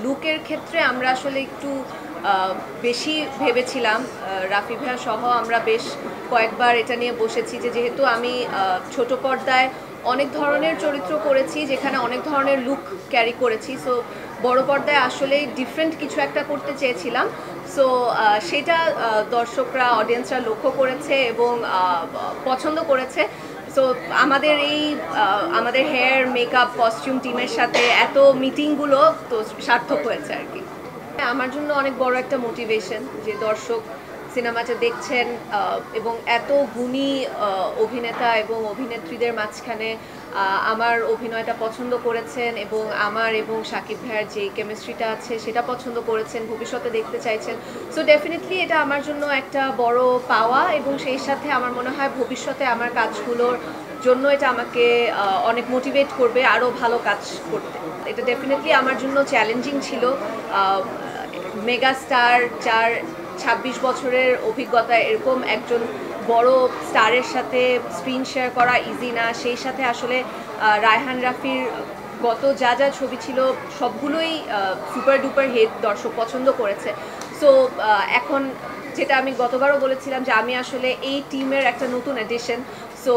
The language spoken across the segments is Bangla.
লুকের ক্ষেত্রে আমরা আসলে একটু বেশি ভেবেছিলাম, রাফি ভাইয়া সহ আমরা বেশ কয়েকবার এটা নিয়ে বসেছি যে যেহেতু আমি ছোট পর্দায় অনেক ধরনের চরিত্র করেছি, যেখানে অনেক ধরনের লুক ক্যারি করেছি, সো বড় পর্দায় আসলে ডিফারেন্ট কিছু একটা করতে চেয়েছিলাম। সো সেটা দর্শকরা, অডিয়েন্সরা লক্ষ্য করেছে এবং পছন্দ করেছে। সো আমাদের হেয়ার, মেকআপ, কস্টিউম টিমের সাথে এত মিটিংগুলো তো সার্থক হয়েছে আর কি। আমার জন্য অনেক বড় একটা মোটিভেশন যে দর্শক সিনেমাটা দেখছেন এবং এত গুণী অভিনেতা এবং অভিনেত্রীদের মাঝখানে আমার অভিনয়টা পছন্দ করেছেন এবং আমার এবং শাকিব ভাইয়ের যে কেমিস্ট্রিটা আছে সেটা পছন্দ করেছেন, ভবিষ্যতে দেখতে চাইছেন। সো ডেফিনেটলি এটা আমার জন্য একটা বড় পাওয়া এবং সেই সাথে আমার মনে হয় ভবিষ্যতে আমার কাজগুলোর জন্য এটা আমাকে অনেক মোটিভেট করবে আরও ভালো কাজ করতে। এটা ডেফিনেটলি আমার জন্য চ্যালেঞ্জিং ছিল। মেগা স্টার, যার 26 বছরের অভিজ্ঞতা, এরকম একজন বড় স্টারের সাথে স্ক্রিন শেয়ার করা ইজি না। সেই সাথে আসলে রায়হান রাফির গত যা যা ছবি ছিল সবগুলোই সুপার ডুপার হিট, দর্শক পছন্দ করেছে। সো এখন যেটা আমি গতবারও বলেছিলাম যে আমি আসলে এই টিমের একটা নতুন এডিশন। সো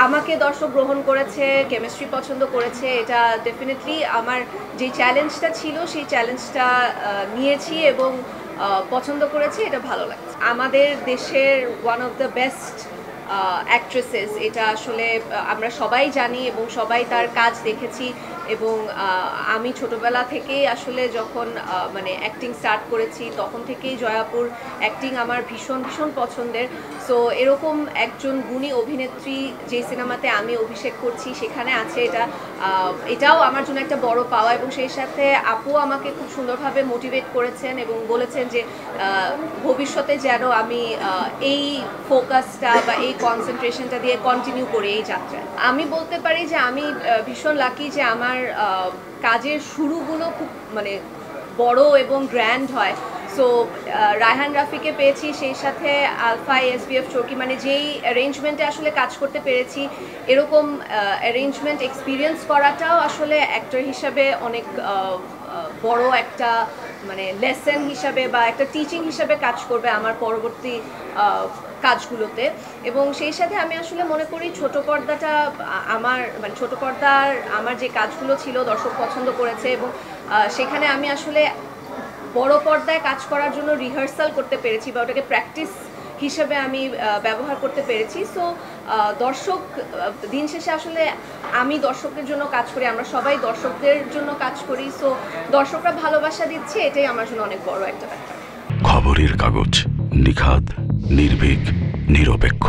আমাকে দর্শক গ্রহণ করেছে, কেমিস্ট্রি পছন্দ করেছে, এটা ডেফিনেটলি আমার যে চ্যালেঞ্জটা ছিল সেই চ্যালেঞ্জটা নিয়েছি এবং পছন্দ করেছি, এটা ভালো লাগছে। আমাদের দেশের one of the best actresses, এটা আসলে আমরা সবাই জানি এবং সবাই তার কাজ দেখেছি এবং আমি ছোটবেলা থেকেই আসলে যখন মানে অ্যাক্টিং স্টার্ট করেছি তখন থেকেই জয়াপুর অ্যাক্টিং আমার ভীষণ ভীষণ পছন্দের। সো এরকম একজন গুণী অভিনেত্রী যে সিনেমাতে আমি অভিষেক করছি সেখানে আছে, এটাও আমার জন্য একটা বড় পাওয়া এবং সেই সাথে আপু আমাকে খুব সুন্দরভাবে মোটিভেট করেছেন এবং বলেছেন যে ভবিষ্যতে যেন আমি এই ফোকাসটা বা এই কনসেন্ট্রেশনটা দিয়ে কন্টিনিউ করি এই যাত্রায়। আমি বলতে পারি যে আমি ভীষণ লাকি যে আমার কাজের শুরুগুলো খুব মানে বড় এবং গ্র্যান্ড হয়। সো রায়হান রাফিকে পেয়েছি, সেই সাথে আলফা এসবিএফ চরকি, মানে যেই অ্যারেঞ্জমেন্টে আসলে কাজ করতে পেরেছি, এরকম অ্যারেঞ্জমেন্ট এক্সপিরিয়েন্স করাটাও আসলে অ্যাক্টর হিসাবে অনেক বড় একটা মানে লেসন হিসাবে বা একটা টিচিং হিসাবে কাজ করবে আমার পরবর্তী কাজগুলোতে। এবং সেই সাথে আমি আসলে মনে করি ছোট পর্দাটা আমার মানে ছোট পর্দার আমার যে কাজগুলো ছিল দর্শক পছন্দ করেছে এবং সেখানে আমি আসলে বড় পর্দায় কাজ করার জন্য রিহার্সাল করতে পেরেছি বা ওটাকে প্র্যাকটিস হিসেবে আমি ব্যবহার করতে পেরেছি। সো দর্শক দিন শেষে আসলে আমি দর্শকদের জন্য কাজ করি, আমরা সবাই দর্শকদের জন্য কাজ করি। সো দর্শকরা ভালোবাসা দিচ্ছে, এটাই আমার জন্য অনেক বড় একটা ব্যাপার। খবরের কাগজ, নিখাদ, নির্ভীক, নিরপেক্ষ।